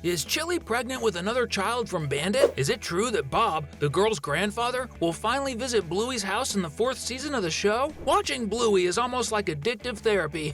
Is Chilli pregnant with another child from Bandit? Is it true that Bob, the girl's grandfather, will finally visit Bluey's house in the 4th season of the show? Watching Bluey is almost like addictive therapy.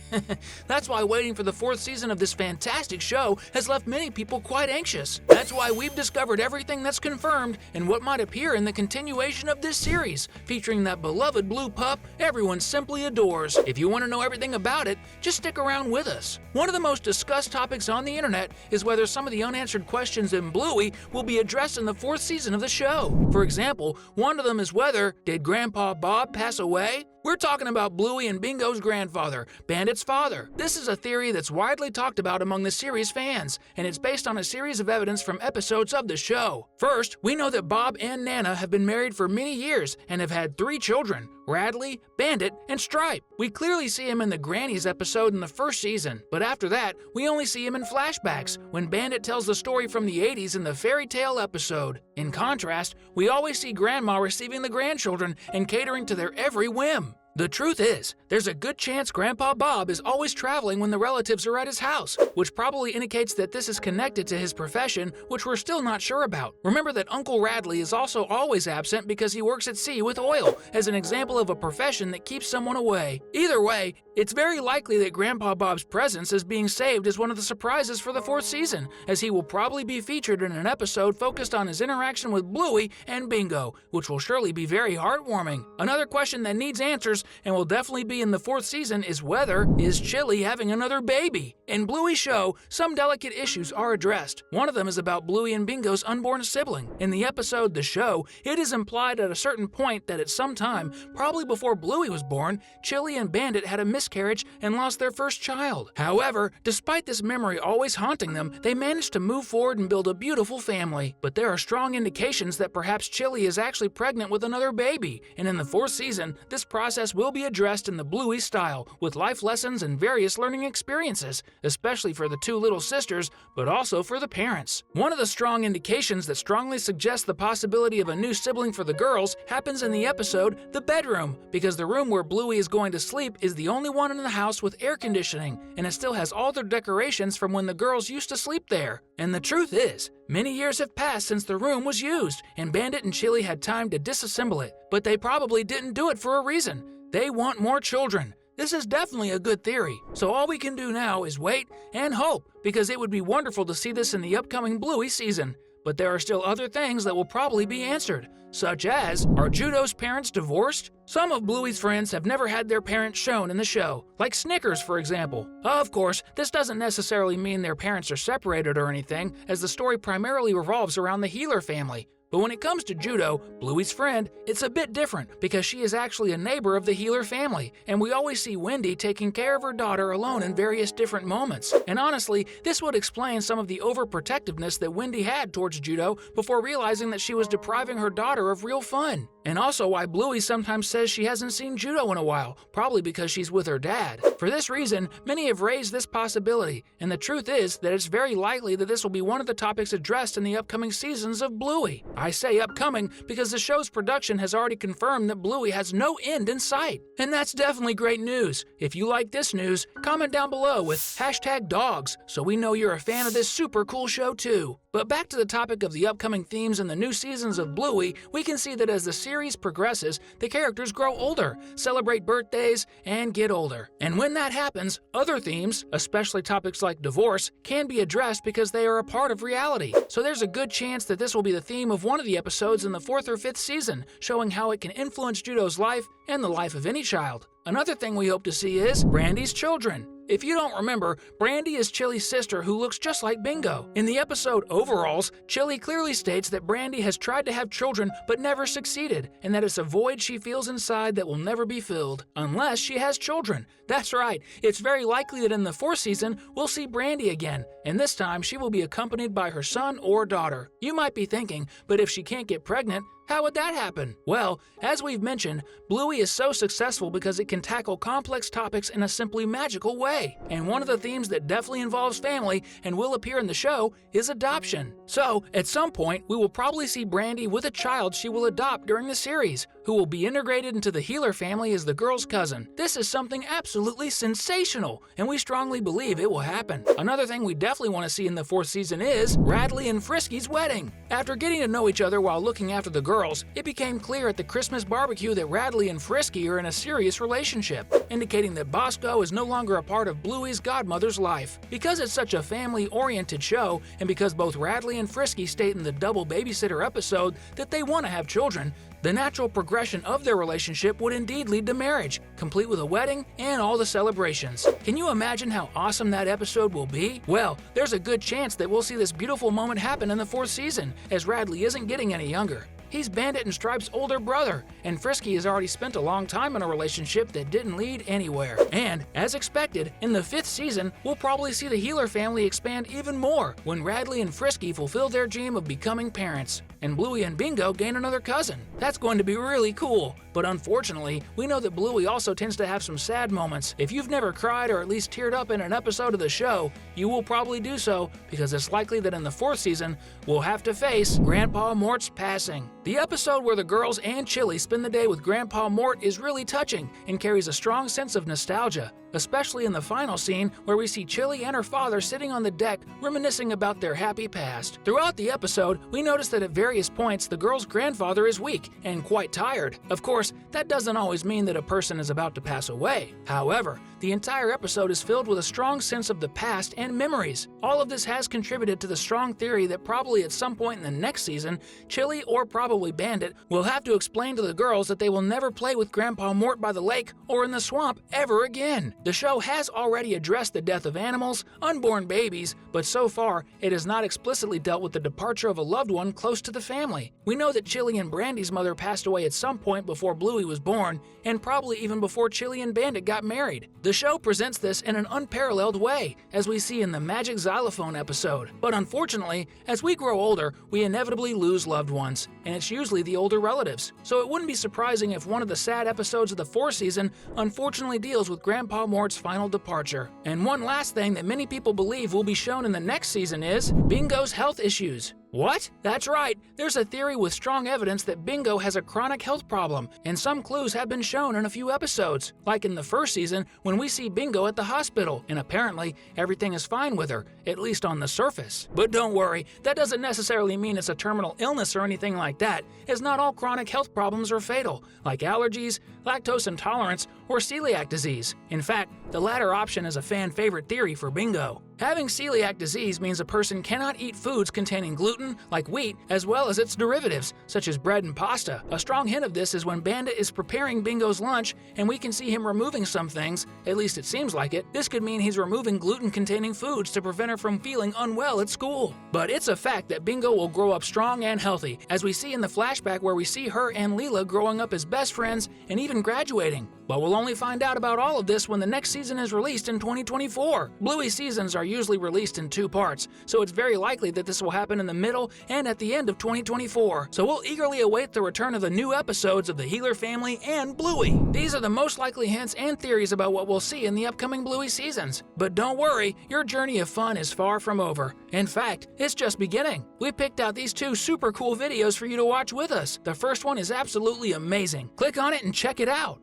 That's why waiting for the 4th season of this fantastic show has left many people quite anxious. That's why we've discovered everything that's confirmed and what might appear in the continuation of this series, featuring that beloved blue pup everyone simply adores. If you want to know everything about it, just stick around with us. One of the most discussed topics on the internet is whether some of the unanswered questions in Bluey will be addressed in the 4th season of the show. For example, one of them is whether, did Grandpa Bob pass away? We're talking about Bluey and Bingo's grandfather, Bandit's father. This is a theory that's widely talked about among the series fans, and it's based on a series of evidence from episodes of the show. First, we know that Bob and Nana have been married for many years and have had 3 children, Radley, Bandit, and Stripe. We clearly see him in the Granny's episode in the 1st season, but after that, we only see him in flashbacks, when Bandit tells the story from the 80s in the fairy tale episode. In contrast, we always see Grandma receiving the grandchildren and catering to their every whim. The truth is, there's a good chance Grandpa Bob is always traveling when the relatives are at his house, which probably indicates that this is connected to his profession, which we're still not sure about. Remember that Uncle Radley is also always absent because he works at sea with oil, as an example of a profession that keeps someone away. Either way, it's very likely that Grandpa Bob's presence is being saved as one of the surprises for the 4th season, as he will probably be featured in an episode focused on his interaction with Bluey and Bingo, which will surely be very heartwarming. Another question that needs answers and will definitely be in the 4th season is whether, is Chilli having another baby? In Bluey's show, some delicate issues are addressed. One of them is about Bluey and Bingo's unborn sibling. In the episode The Show, it is implied at a certain point that at some time, probably before Bluey was born, Chilli and Bandit had a miscarriage and lost their first child. However, despite this memory always haunting them, they managed to move forward and build a beautiful family. But there are strong indications that perhaps Chilli is actually pregnant with another baby, and in the 4th season, this process will be addressed in the Bluey style, with life lessons and various learning experiences, especially for the 2 little sisters, but also for the parents. One of the strong indications that strongly suggests the possibility of a new sibling for the girls happens in the episode The Bedroom, because the room where Bluey is going to sleep is the only one in the house with air conditioning, and it still has all their decorations from when the girls used to sleep there. And the truth is, many years have passed since the room was used, and Bandit and Chilli had time to disassemble it, but they probably didn't do it for a reason. They want more children. This is definitely a good theory, so all we can do now is wait and hope, because it would be wonderful to see this in the upcoming Bluey season. But there are still other things that will probably be answered, such as, are JUDO'S parents divorced? Some of Bluey's friends have never had their parents shown in the show, like Snickers, for example. Of course, this doesn't necessarily mean their parents are separated or anything, as the story primarily revolves around the Healer family. But when it comes to Judo, Bluey's friend, it's a bit different because she is actually a neighbor of the Healer family, and we always see Wendy taking care of her daughter alone in various different moments. And honestly, this would explain some of the overprotectiveness that Wendy had towards Judo before realizing that she was depriving her daughter of real fun. And also why Bluey sometimes says she hasn't seen Judo in a while, probably because she's with her dad. For this reason, many have raised this possibility, and the truth is that it's very likely that this will be one of the topics addressed in the upcoming seasons of Bluey. I say upcoming because the show's production has already confirmed that Bluey has no end in sight. And that's definitely great news. If you like this news, comment down below with #dogs so we know you're a fan of this super cool show too. But back to the topic of the upcoming themes in the new seasons of Bluey, we can see that as the series progresses, the characters grow older, celebrate birthdays, and get older. And when that happens, other themes, especially topics like divorce, can be addressed because they are a part of reality. So there's a good chance that this will be the theme of one of the episodes in the 4th or 5th season, showing how it can influence Judo's life and the life of any child. Another thing we hope to see is Brandy's children. If you don't remember, Brandy is Chilli's sister who looks just like Bingo. In the episode Overalls, Chilli clearly states that Brandy has tried to have children but never succeeded, and that it's a void she feels inside that will never be filled, unless she has children. That's right, it's very likely that in the 4th season, we'll see Brandy again, and this time she will be accompanied by her son or daughter. You might be thinking, but if she can't get pregnant, how would that happen? Well, as we've mentioned, Bluey is so successful because it can tackle complex topics in a simply magical way. And one of the themes that definitely involves family and will appear in the show is adoption. So, at some point, we will probably see Brandy with a child she will adopt during the series. who will be integrated into the Healer family as the girl's cousin. This is something absolutely sensational, and we strongly believe it will happen. Another thing we definitely want to see in the 4th season is Radley and Frisky's wedding. After getting to know each other while looking after the girls, it became clear at the Christmas barbecue that Radley and Frisky are in a serious relationship, indicating that Bosco is no longer a part of Bluey's godmother's life. Because it's such a family-oriented show, and because both Radley and Frisky state in the double babysitter episode that they want to have children, the natural progression of their relationship would indeed lead to marriage, complete with a wedding and all the celebrations. Can you imagine how awesome that episode will be? Well, there's a good chance that we'll see this beautiful moment happen in the 4th season, as Radley isn't getting any younger. He's Bandit and Stripe's older brother, and Frisky has already spent a long time in a relationship that didn't lead anywhere. And, as expected, in the 5th season, we'll probably see the Healer family expand even more when Radley and Frisky fulfill their dream of becoming parents, and Bluey and Bingo gain another cousin. That's going to be really cool. But unfortunately, we know that Bluey also tends to have some sad moments. If you've never cried or at least teared up in an episode of the show, you will probably do so because it's likely that in the 4th season, we'll have to face Grandpa Mort's passing. The episode where the girls and Chilli spend the day with Grandpa Mort is really touching and carries a strong sense of nostalgia, especially in the final scene where we see Chilli and her father sitting on the deck reminiscing about their happy past. Throughout the episode, we notice that at various points the girl's grandfather is weak and quite tired. Of course, that doesn't always mean that a person is about to pass away. However, the entire episode is filled with a strong sense of the past and memories. All of this has contributed to the strong theory that probably at some point in the next season, Chilli or probably Bandit will have to explain to the girls that they will never play with Grandpa Mort by the lake or in the swamp ever again. The show has already addressed the death of animals, unborn babies, but so far it has not explicitly dealt with the departure of a loved one close to the family. We know that Chilli and Brandy's mother passed away at some point before Bluey was born, and probably even before Chilli and Bandit got married. The show presents this in an unparalleled way, as we see in the Magic Xylophone episode. But unfortunately, as we grow older, we inevitably lose loved ones, and it's usually the older relatives. So it wouldn't be surprising if one of the sad episodes of the 4th season unfortunately deals with Grandpa Mort's final departure. And one last thing that many people believe will be shown in the next season is Bingo's health issues. What? That's right, there's a theory with strong evidence that Bingo has a chronic health problem, and some clues have been shown in a few episodes, like in the 1st season when we see Bingo at the hospital, and apparently everything is fine with her, at least on the surface. But don't worry, that doesn't necessarily mean it's a terminal illness or anything like that, as not all chronic health problems are fatal, like allergies, lactose intolerance, or celiac disease. In fact, the latter option is a fan-favorite theory for Bingo. Having celiac disease means a person cannot eat foods containing gluten, like wheat, as well as its derivatives, such as bread and pasta. A strong hint of this is when Bandit is preparing Bingo's lunch and we can see him removing some things, at least it seems like it. This could mean he's removing gluten-containing foods to prevent her from feeling unwell at school. But it's a fact that Bingo will grow up strong and healthy, as we see in the flashback where we see her and Leela growing up as best friends and even graduating. But we'll only find out about all of this when the next season is released in 2024. Bluey seasons are usually released in 2 parts, so it's very likely that this will happen in the middle and at the end of 2024. So we'll eagerly await the return of the new episodes of the Healer family and Bluey. These are the most likely hints and theories about what we'll see in the upcoming Bluey seasons. But don't worry, your journey of fun is far from over. In fact, it's just beginning. We picked out these 2 super cool videos for you to watch with us. The first one is absolutely amazing. Click on it and check it out.